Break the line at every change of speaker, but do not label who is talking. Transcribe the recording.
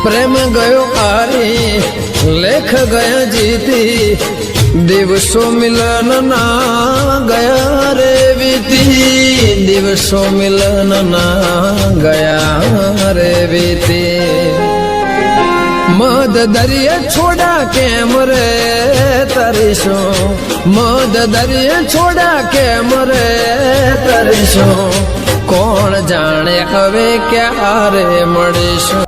प्रेम गयो आरी लेख गया जीती दिवसों मिलन ना गया रे बीती दिवसों मिलन ना गया रे बीती मद दरिया छोड़ा केम रे तरीशो मद दरिया छोड़ा केम रे तरीशो कौन जाने हवे क्या रे मड़ीशो।